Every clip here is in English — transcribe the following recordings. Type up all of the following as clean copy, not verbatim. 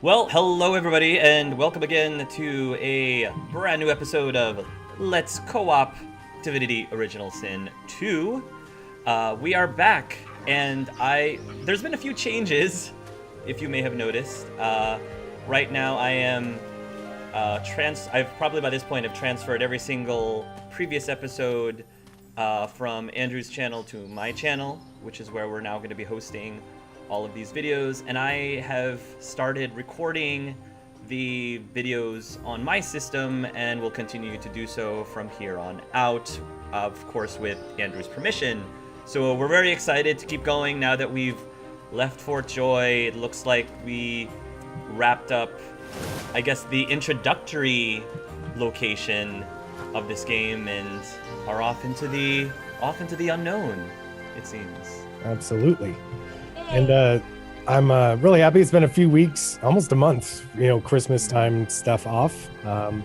Well, hello everybody, and welcome again to a brand new episode of Let's Co-op Divinity Original Sin 2. We are back, and there's been a few changes, if you may have noticed. Right now I am I've probably by this point have transferred every single previous episode from Andrew's channel to my channel, which is where we're now going to be hosting all of these videos, and I have started recording the videos on my system and will continue to do so from here on out, of course with Andrew's permission. So we're very excited to keep going now that we've left Fort Joy. It looks like we wrapped up, I guess, the introductory location of this game and are off into the unknown, it seems. Absolutely. And I'm really happy. It's been a few weeks, almost a month, Christmas time stuff off. But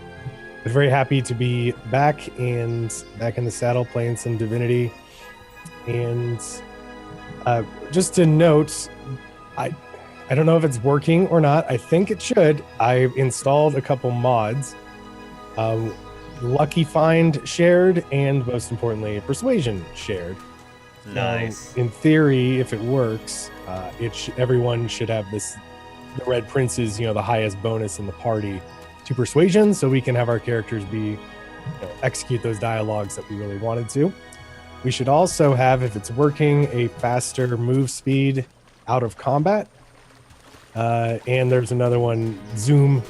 very happy to be back in the saddle playing some Divinity. And just to note, I don't know if it's working or not. I think it should. I installed a couple mods. Lucky Find shared, and most importantly, Persuasion shared. Nice. In theory, if it works, everyone should have the Red Prince's, the highest bonus in the party to Persuasion, so we can have our characters execute those dialogues that we really wanted to. We should also have, if it's working, a faster move speed out of combat. And there's another one, Zoom,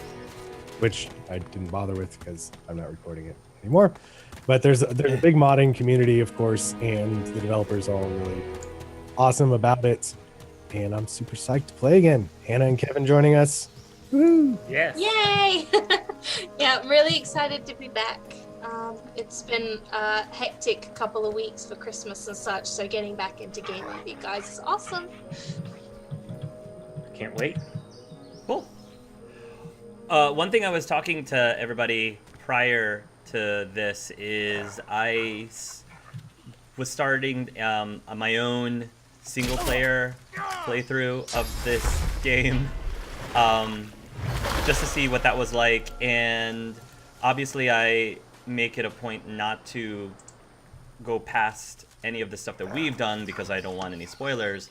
which I didn't bother with because I'm not recording it anymore. But there's a big modding community, of course, and the developers are all really awesome about it. And I'm super psyched to play again. Hannah and Kevin joining us. Woo! Yes. Yay! Yeah, I'm really excited to be back. It's been a hectic couple of weeks for Christmas and such, so getting back into gaming with you guys is awesome. Can't wait. Cool. One thing I was talking to everybody prior to this is I was starting my own single player playthrough of this game just to see what that was like, and obviously I make it a point not to go past any of the stuff that we've done because I don't want any spoilers,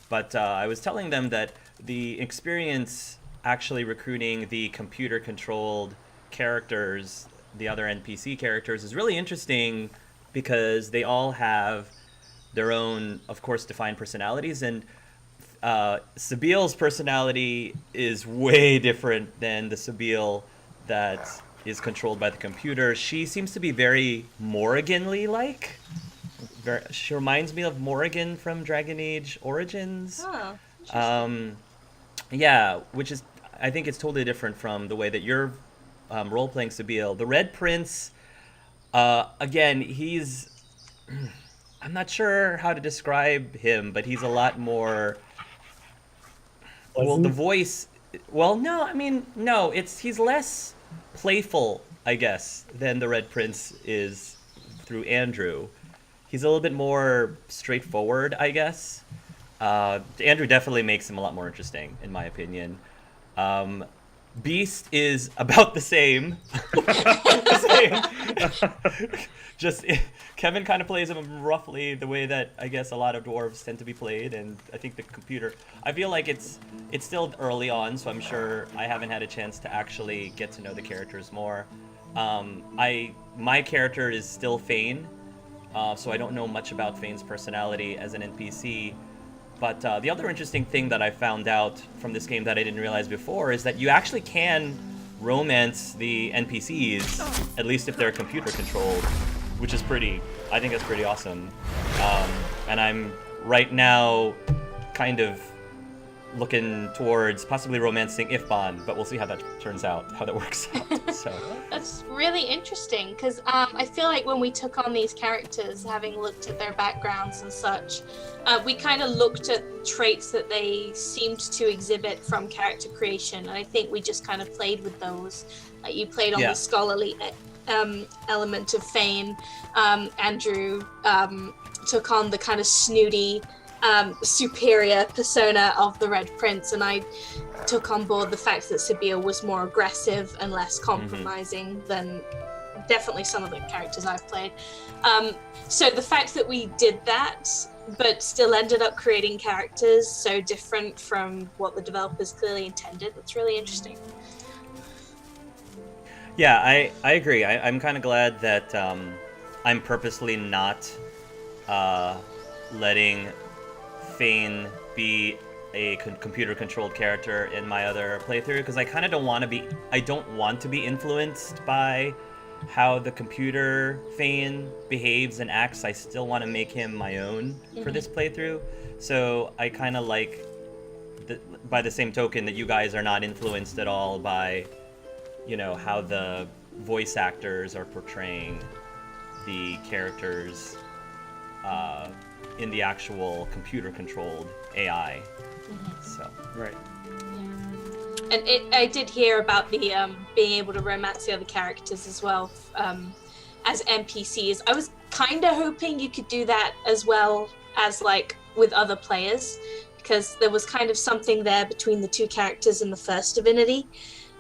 but I was telling them that the experience actually recruiting the computer controlled characters, the other NPC characters, is really interesting because they all have their own, of course, defined personalities, and Sabiel's personality is way different than the Sabiel that is controlled by the computer. She seems to be very Morrigan-y like. She reminds me of Morrigan from Dragon Age Origins. Oh, interesting. Yeah, which is, I think it's totally different from the way that you're role-playing Sabiel. The Red Prince, again, he's... I'm not sure how to describe him, but he's a lot more... Well, the voice... Well, no, he's less playful, I guess, than the Red Prince is through Andrew. He's a little bit more straightforward, I guess. Andrew definitely makes him a lot more interesting, in my opinion. Beast is about the same. Just Kevin kind of plays him roughly the way that I guess a lot of dwarves tend to be played, and I think the computer. I feel like it's still early on, so I'm sure I haven't had a chance to actually get to know the characters more. My character is still Fane, so I don't know much about Fane's personality as an NPC. But the other interesting thing that I found out from this game that I didn't realize before is that you actually can romance the NPCs, at least if they're computer controlled, which is I think that's pretty awesome. And I'm right now kind of looking towards possibly romancing Ifban, but we'll see how that turns out, how that works out. So That's really interesting because I feel like when we took on these characters, having looked at their backgrounds and such, we kind of looked at traits that they seemed to exhibit from character creation, and I think we just kind of played with those. You played on the scholarly element of Fane. Andrew took on the kind of snooty superior persona of the Red Prince, and I took on board the fact that Sabille was more aggressive and less compromising than definitely some of the characters I've played. So the fact that we did that, but still ended up creating characters so different from what the developers clearly intended, that's really interesting. Yeah, I agree. I'm kind of glad that I'm purposely not letting Fane be a computer-controlled character in my other playthrough, because I kind of don't want to be influenced by how the computer Fane behaves and acts. I still want to make him my own for this playthrough. So I kind of like, by the same token, that you guys are not influenced at all by, you know, how the voice actors are portraying the characters in the actual computer-controlled AI. So Right. And I did hear about the being able to romance the other characters as well as NPCs. I was kind of hoping you could do that as well as like with other players, because there was kind of something there between the two characters in the first Divinity.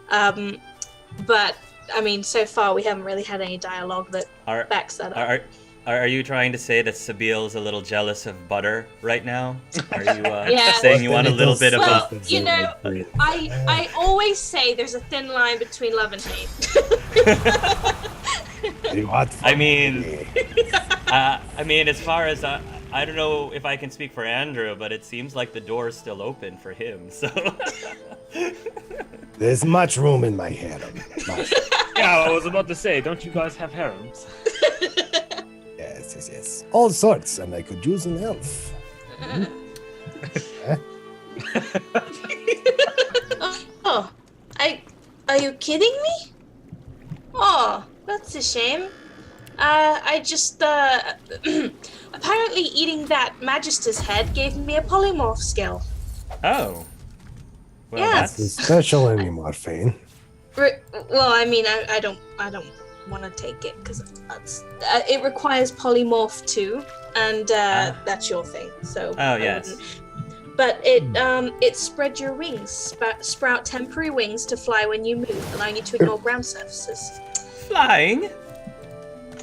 But I mean, so far we haven't really had any dialogue that backs that up. Are you trying to say that Sabille's a little jealous of butter right now? Are you Yeah. saying you want a little bit of Well, a... you know, I always say there's a thin line between love and hate. I mean, as far as I don't know if I can speak for Andrew, but it seems like the door's still open for him. So There's much room in my harem. Much. Yeah, I was about to say, don't you guys have harems? Yes. All sorts, and I could use an elf. Oh, are you kidding me? Oh, that's a shame. I just, apparently eating that Magister's Head gave me a Polymorph Scale. Oh. Well, Yeah. that's... It's special anymore, Fane. Well, I mean, I don't want to take it because it requires polymorph too, and that's your thing. So. Oh yes. But it spread your wings, sprout temporary wings to fly when you move, allowing you to ignore ground surfaces. Flying?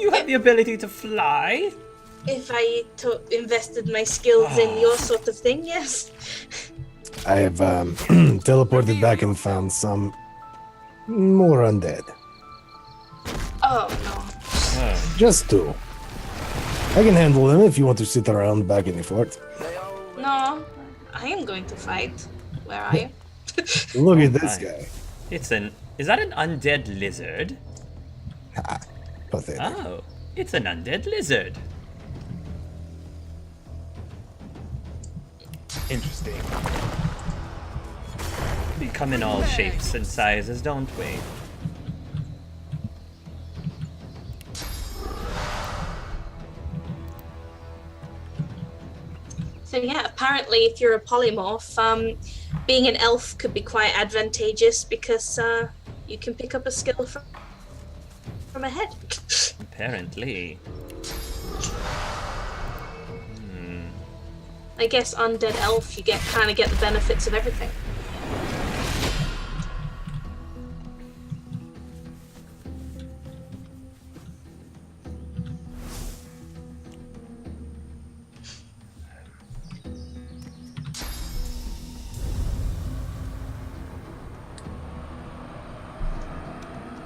You have the ability to fly? If I invested my skills in your sort of thing, yes. I have teleported back and found some more undead. Oh no. Oh. Just two. I can handle them if you want to sit around back in the fort. No, I am going to fight. Where are you? Look at this guy. Is that an undead lizard? Pathetic. Oh, it's an undead lizard. Interesting. We come in all shapes and sizes, don't we? So yeah, apparently if you're a polymorph, being an elf could be quite advantageous because you can pick up a skill from a head. Apparently. I guess undead elf, you kind of get the benefits of everything.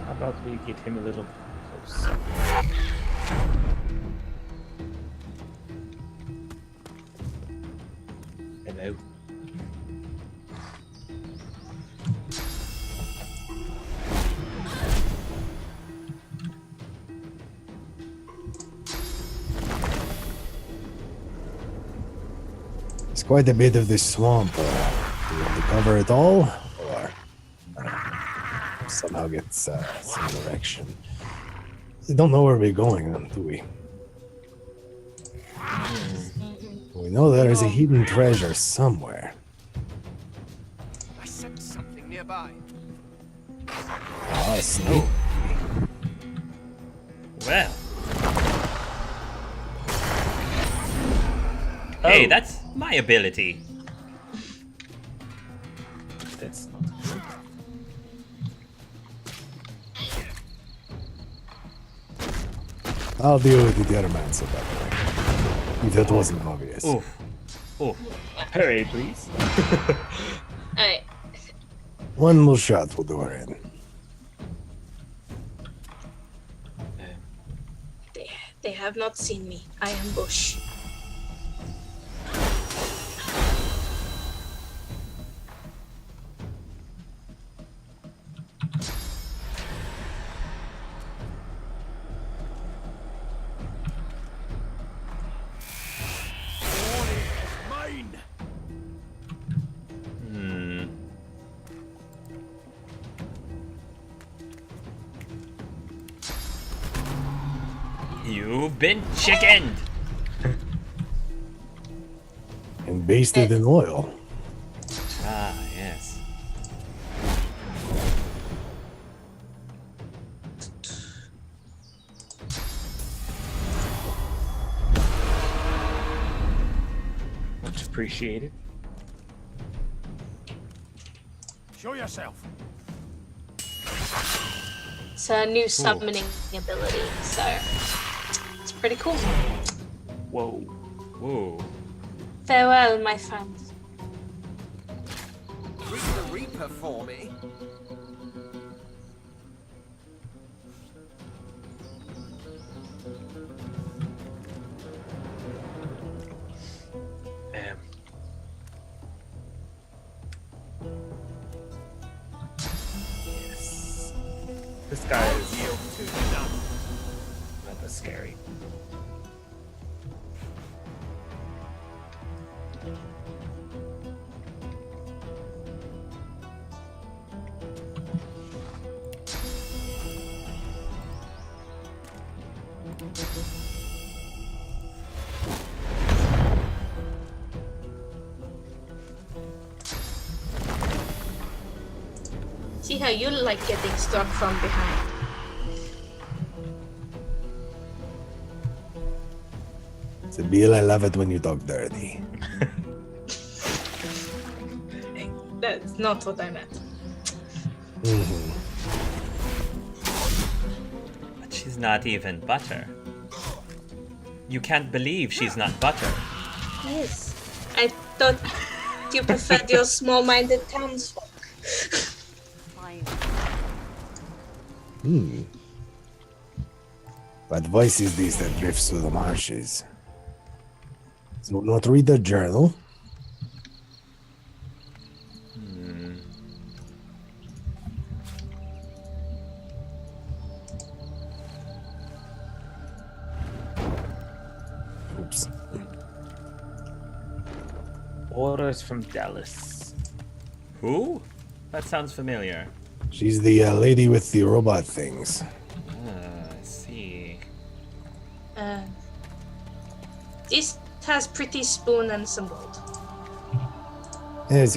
How about we get him a little closer? Hello. It's quite a bit of this swamp. Do you want to cover it all? Or somehow get some direction? We don't know where we're going, do we? We know there is a hidden treasure somewhere. I sense something nearby. Ah, sneak. Well. Hey, Oh. that's my ability. That's not good. I'll deal with the other man, so by the way. If that wasn't obvious. Oof. Oof. Hurry, please. Alright. One more shot will do her in. They have not seen me. I am Bush. Mine. Hmm. You've been chickened. And basted in oil. Ah, yes. Much appreciated. Show yourself. It's a new summoning ability, so it's pretty cool. Whoa. Whoa. Farewell, my friend. Greet the Reaper for me. Yes. This guy is Yield to none. rather scary. See how you like getting struck from behind. Sabine, I love it when you talk dirty. That's not what I meant. Mm-hmm. But she's not even butter. You can't believe she's not butter. Yes. I thought you preferred your small-minded townsfolk. What voice is this that drifts through the marshes? So not read the journal. Oops. Orders from Dallas. Who? That sounds familiar. She's the lady with the robot things. I see. This has pretty spoon and some gold. Yes.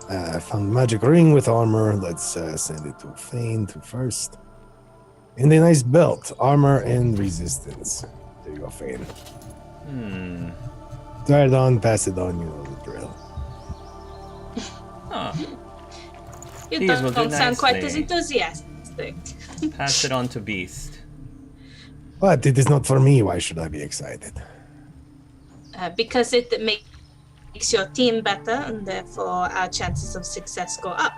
I found magic ring with armor. Let's send it to Fane to first. And a nice belt, armor and resistance. There you go, Fane. Try it on, pass it on, you know the drill. Huh. You These will don't do sound quite as nicely. enthusiastic. Pass it on to Beast. But it is not for me. Why should I be excited? Because it makes your team better, and therefore our chances of success go up.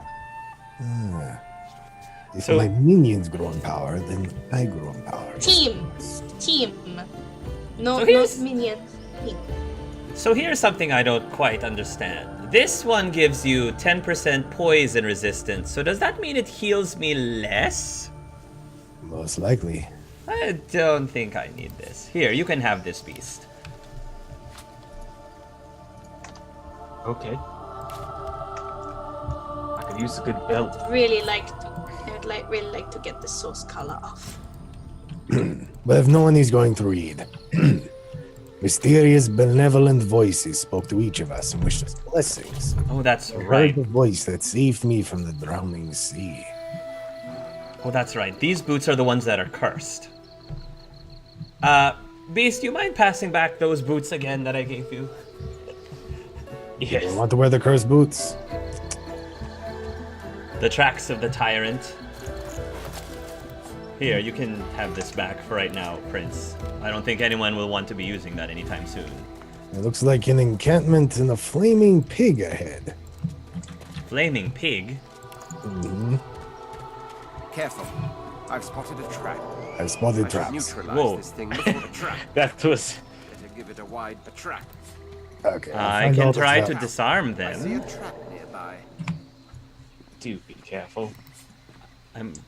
If So- my minions grow in power, then I grow in power. Team. No, So here's- not minions. Team. So here's something I don't quite understand. This one gives you 10% poison resistance, so does that mean it heals me less? Most likely. I don't think I need this. Here, you can have this Beast. Okay. I could use a good belt. I would really like to get the source color off. But if no one is going to read, mysterious, benevolent voices spoke to each of us and wished us blessings. Oh, that's I right. heard the voice that saved me from the drowning sea. Oh, that's right. These boots are the ones that are cursed. Beast, you mind passing back those boots again that I gave you? You Yes. want to wear the cursed boots? The tracks of the tyrant. Here, you can have this back for right now, Prince. I don't think anyone will want to be using that anytime soon. It looks like an encampment and a flaming pig ahead. Flaming pig? Careful. I've spotted a trap. I've spotted I should traps. neutralize Whoa. this thing before the trap. That was. Better give it a wide trap. Okay. I'll I find can all the try to traps. disarm I see a them. trap nearby. Do be careful.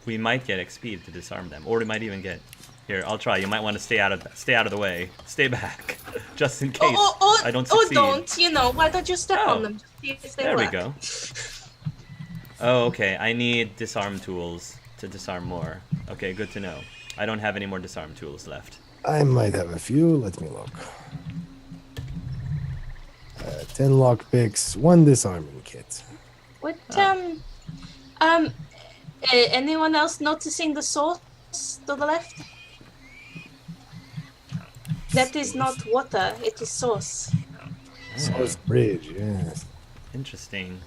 We might get XP to disarm them, or we might even get. Here, I'll try. You might want to stay out of the way. Stay back, just in case I don't succeed. don't. You know, why don't you step Oh. on them? To see if they There we work? go. Oh, okay. I need disarm tools to disarm more. Okay, good to know. I don't have any more disarm tools left. I might have a few. Let me look. 10 lockpicks, 1 disarming kit. What anyone else noticing the source to the left? That is not water, it is source. Source bridge, yes. Interesting.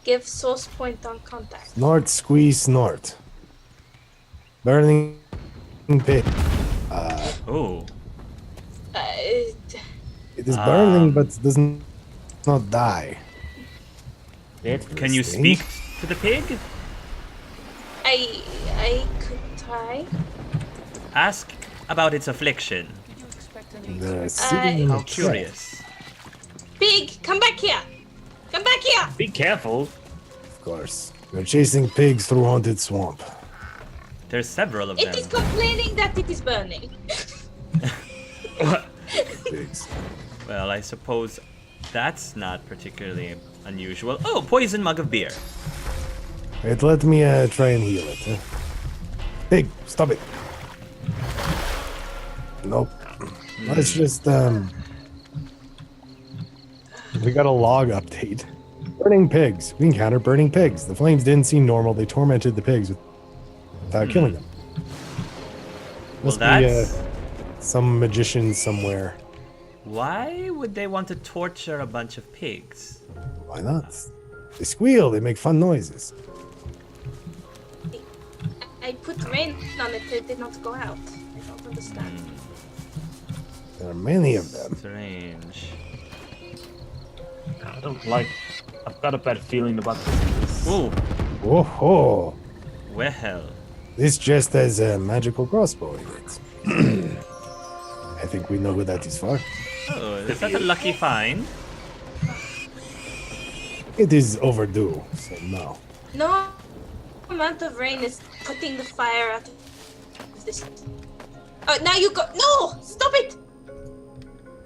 Give source point on contact. Snort, squeeze, snort. Burning pit. Oh, It is burning, but does not die. can you speak to the pig? I could try. Ask about its affliction. They're sitting in How a trap. curious. Pig, come back here! Come back here! Be careful. Of course. They're chasing pigs through haunted swamp. There's several of It them. is complaining that it is burning. Pigs. Well, I suppose that's not particularly unusual. Oh, poison mug of beer. Wait, let me try and heal it. Pig, stop it. Nope. Let's just we got a log update. Burning pigs. We encountered burning pigs. The flames didn't seem normal. They tormented the pigs without killing them. Well, Must be that's... some magician somewhere. Why would they want to torture a bunch of pigs? Why not? They squeal. They make fun noises. I put rain on it, it did not go out. I don't understand. There are many of them. Strange. I don't like. I've got a bad feeling about this. Ooh, Whoa! well. This just has a magical crossbow in it. I think we know who that is for. Oh, is that a lucky find? It is overdue, so no. No amount of rain is putting the fire out of this. Oh, now you go. No! Stop it!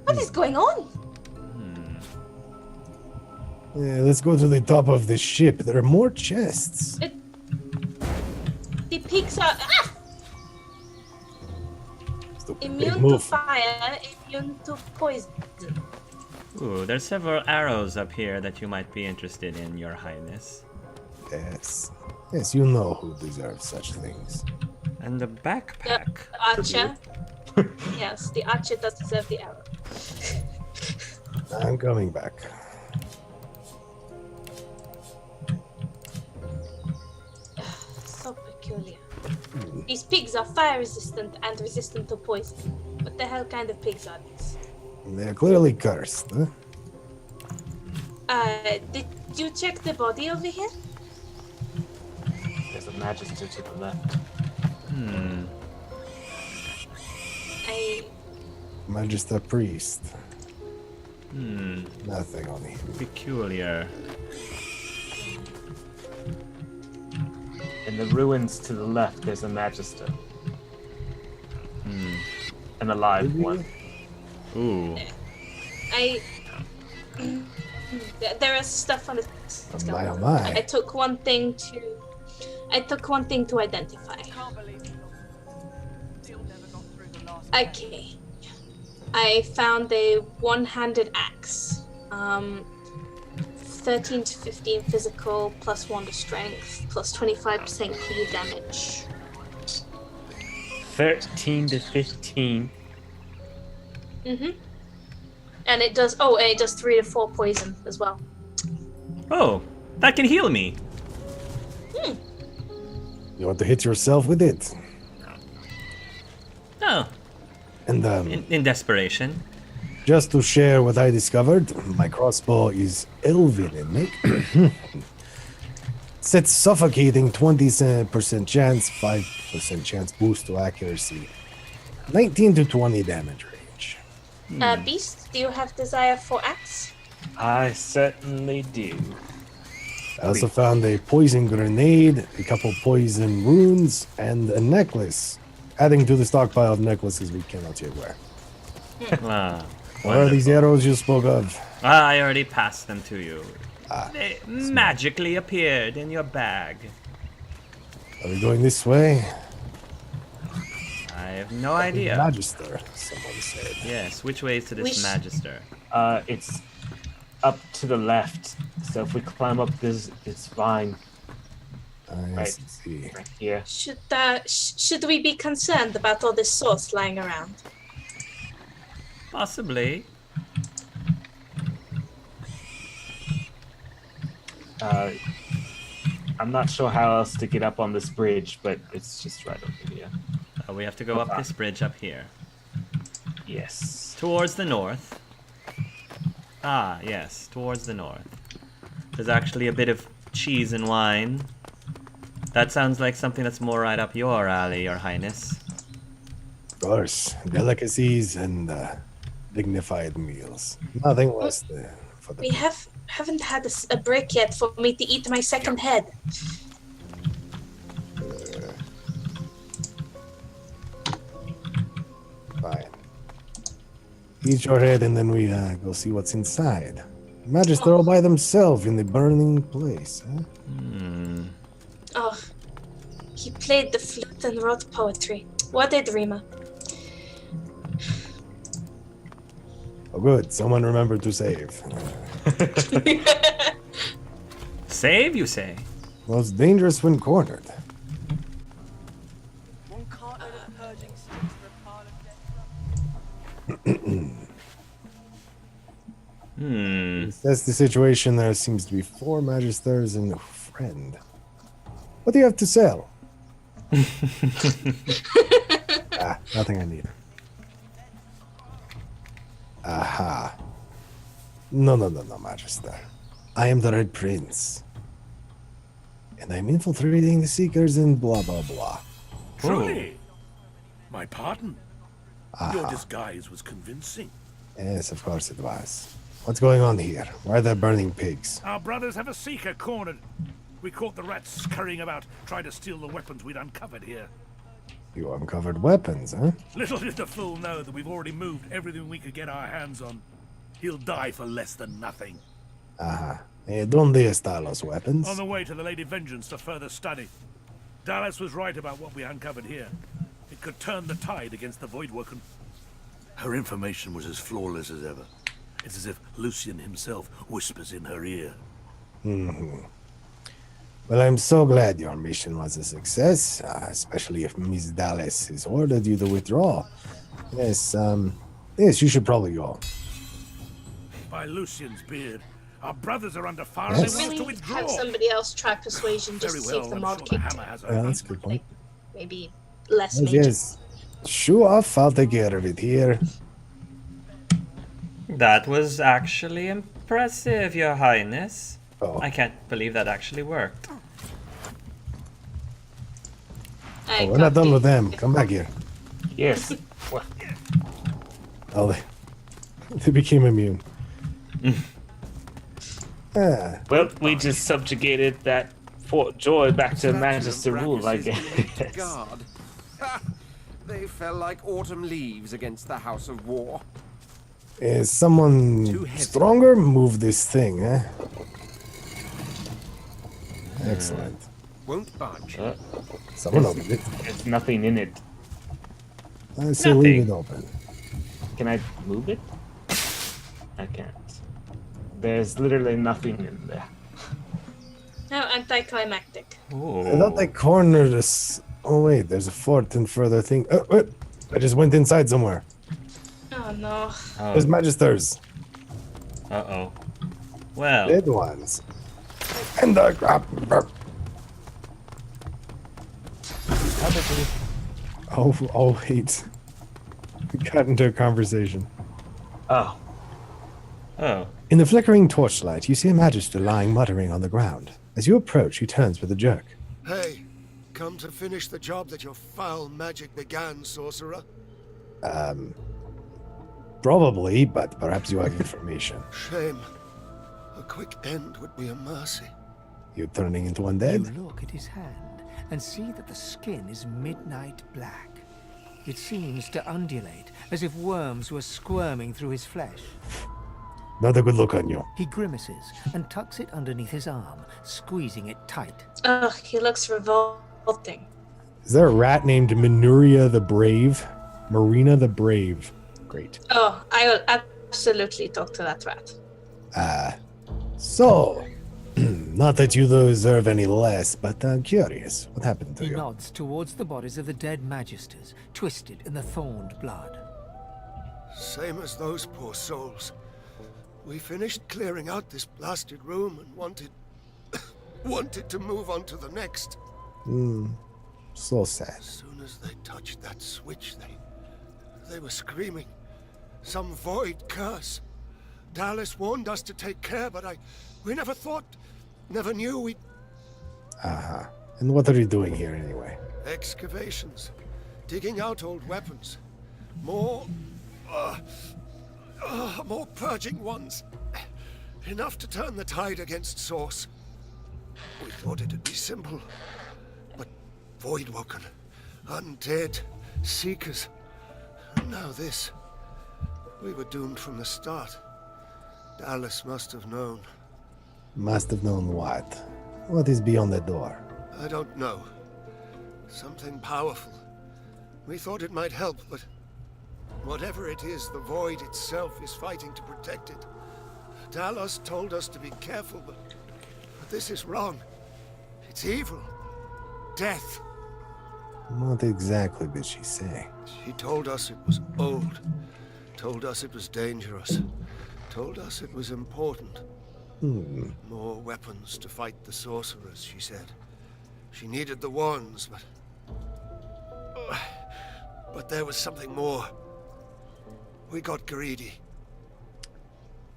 What is going on? Yeah, let's go to the top of the ship. There are more chests. The pigs are Stupid pig, immune to move. fire, immune to poison. Ooh, there's several arrows up here that you might be interested in, Your Highness. Yes. Yes, you know who deserves such things. And the backpack. The archer. Yes, the archer does deserve the arrow. I'm coming back. So peculiar. These pigs are fire resistant and resistant to poison. What the hell kind of pigs are these? They're clearly cursed, huh? Did you check the body over here? There's a Magister to the left. I Magister priest. Hmm, Nothing on him. peculiar. In the ruins to the left, there's a Magister. An alive one. Ooh. there is stuff on the Oh my. I took one thing to identify. Okay. I found a one-handed axe. 13 to 15 physical, plus 1 to strength, plus 25% clear damage. 13 to 15. And it does. Oh, and it does 3 to 4 poison as well. Oh, that can heal me. You want to hit yourself with it? Oh, And in desperation. just to share what I discovered, my crossbow is elven in make. Sets suffocating 20% chance, 5% chance boost to accuracy, 19 to 20 damage range. Beast, do you have desire for axe? I certainly do. I also found a poison grenade, a couple poison runes, and a necklace, adding to the stockpile of necklaces we cannot yet wear. Ah, What are these arrows you spoke of? I already passed them to you. They magically appeared in your bag. Are we going this way? I have no idea. Magister, someone said. Yes, which way is to this Magister? It's up to the left. So if we climb up this, it's fine. I Right. see. Right here. Should we be concerned about all this sauce lying around? Possibly. I'm not sure how else to get up on this bridge, but it's just right over here. We have to go up this bridge up here. Yes. Towards the north. Ah, yes, towards the north. There's actually a bit of cheese and wine. That sounds like something that's more right up your alley, Your Highness. Of course, delicacies and dignified meals. Nothing less for the. We haven't had a break yet for me to eat my second head. Fine. Eat your head and then we go see what's inside. Magister all by themselves in the burning place. Huh? Oh, he played the flute and wrote poetry. What a dreamer. Oh, good. Someone remembered to save. Save, you say? Most dangerous when cornered. That's the situation. There seems to be 4 magisters and a friend. What do you have to sell? Nothing I need. Aha. No, Magister. I am the Red Prince. And I'm infiltrating the Seekers and blah, blah, blah. Truly? My pardon? Your disguise was convincing. Yes, of course it was. What's going on here? Why are there burning pigs? Our brothers have a seeker cornered. We caught the rats scurrying about, trying to steal the weapons we'd uncovered here. You uncovered weapons, huh? Little did the fool know that we've already moved everything we could get our hands on. He'll die for less than nothing. Aha. ¿Dónde están los weapons? On the way to the Lady Vengeance for further study. Dallas was right about what we uncovered here. It could turn the tide against the Voidwoken. Her information was as flawless as ever. It's as if Lucian himself whispers in her ear. Well, I'm so glad your mission was a success, especially if Miss Dallas has ordered you to withdraw. Yes, yes, you should probably go. By Lucian's beard, our brothers are under fire Yes. and they want us Really to withdraw. have somebody else try persuasion just Very to see if well, the I'm mod sure the kicked hammer in. has Yeah, her that's a good point. Maybe less Yes, major. yes. Show off, I'll take care of it here. That was actually impressive, Your Highness. Oh, I can't believe that actually worked. we're not done with them. Come back here. Yes. Well, Oh, they became immune. well, we just subjugated that Fort Joy back to Magister rule, I guess. God. Ha! They fell like autumn leaves against the House of War. Is someone Too heavy. stronger? Move this thing, eh? Excellent. Won't budge. Someone opened it. There's nothing in it. I say leave it Nothing. open. Can I move it? I can't. There's literally nothing in there. No, anticlimactic. I Ooh. thought they cornered us. Oh wait, there's a fort and further thing. I just went inside somewhere. Oh, Oh no. Those Oh, Magisters, uh-oh. Well, dead ones. And the Oh, wait. We got into a conversation. Oh, oh. In the flickering torchlight, you see a Magister lying muttering on the ground. As you approach, he turns with a jerk. Hey, come to finish the job that your foul magic began, sorcerer? Probably, but perhaps you have information. Shame. A quick end would be a mercy. You turning into You undead? look at his hand and see that the skin is midnight black. It seems to undulate, as if worms were squirming through his flesh. Not a good look on you. He grimaces and tucks it underneath his arm, squeezing it tight. Ugh, he looks revolting. Is there a rat named Minuria the Brave? Marina the Brave. Great. Oh, I will absolutely talk to that rat. So, not that you deserve any less, but curious. What happened to He you? nods towards the bodies of the dead Magisters, twisted in the thorned blood. Same as those poor souls. We finished clearing out this blasted room and wanted to move on to the next. So sad. As soon as they touched that switch, they were screaming. Some void curse. Dallas warned us to take care, but we never knew we... And what are you doing here anyway? Excavations. Digging out old weapons. More purging ones. Enough to turn the tide against Source. We thought it'd be simple. But Voidwoken, undead, Seekers. And now this. We were doomed from the start. Dallas must have known. Must have known what? What is beyond the door? I don't know. Something powerful. We thought it might help, but whatever it is, the Void itself is fighting to protect it. Dallas told us to be careful, but this is wrong. It's evil. Death. What exactly did she say? She told us it was old. Told us it was dangerous. Told us it was important. More weapons to fight the sorcerers, she said. She needed the wands, but there was something more. We got greedy.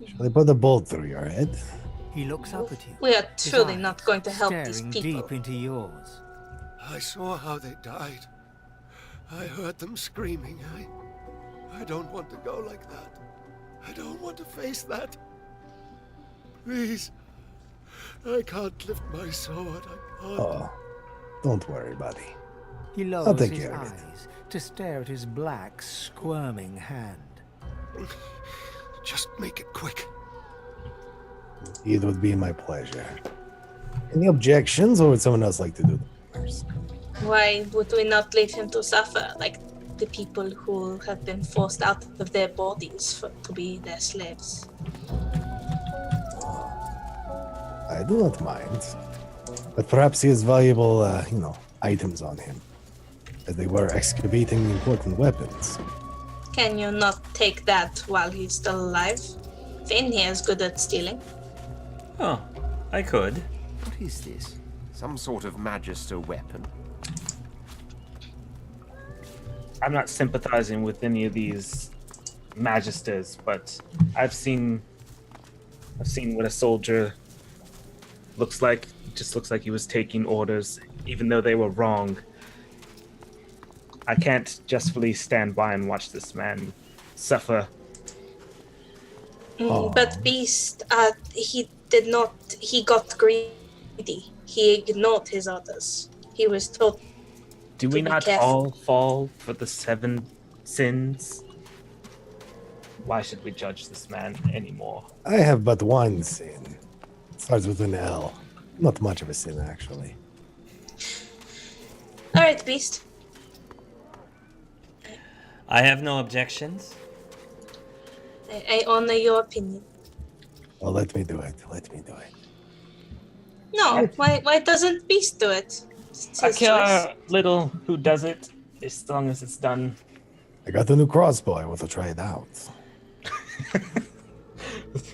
Shall they put a bolt through your head? He looks up at you. We are his truly eyes not going to help these staring people. deep into yours. I saw how they died. I heard them screaming. I don't want to go like that. I don't want to face that. Please. I can't lift my sword. I can't. Oh, don't worry, buddy. He I'll lowers take his care of it. eyes to stare at his black, squirming hand. Just make it quick. It would be my pleasure. Any objections, or would someone else like to do them first? Why would we not leave him to suffer, like the people who have been forced out of their bodies to be their slaves? I do not mind. But perhaps he has valuable, items on him. As they were excavating important weapons. Can you not take that while he's still alive? Finn here is good at stealing. Oh, I could. What is this? Some sort of Magister weapon. I'm not sympathizing with any of these Magisters, but I've seen what a soldier looks like. It just looks like he was taking orders, even though they were wrong. I can't justly stand by and watch this man suffer. But Beast, he got greedy. He ignored his orders. He was told Do to we be not careful. all fall for the 7 sins? Why should we judge this man anymore? I have but one sin. It starts with an L. Not much of a sin, actually. Alright, Beast. I have no objections. I honor your opinion. Well, let me do it. Let me do it. No, why doesn't Beast do it? It's I his care choice. little who does it, as long as it's done I got the new crossbow. I want to try it out.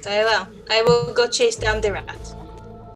Very well. I will go chase down the rat.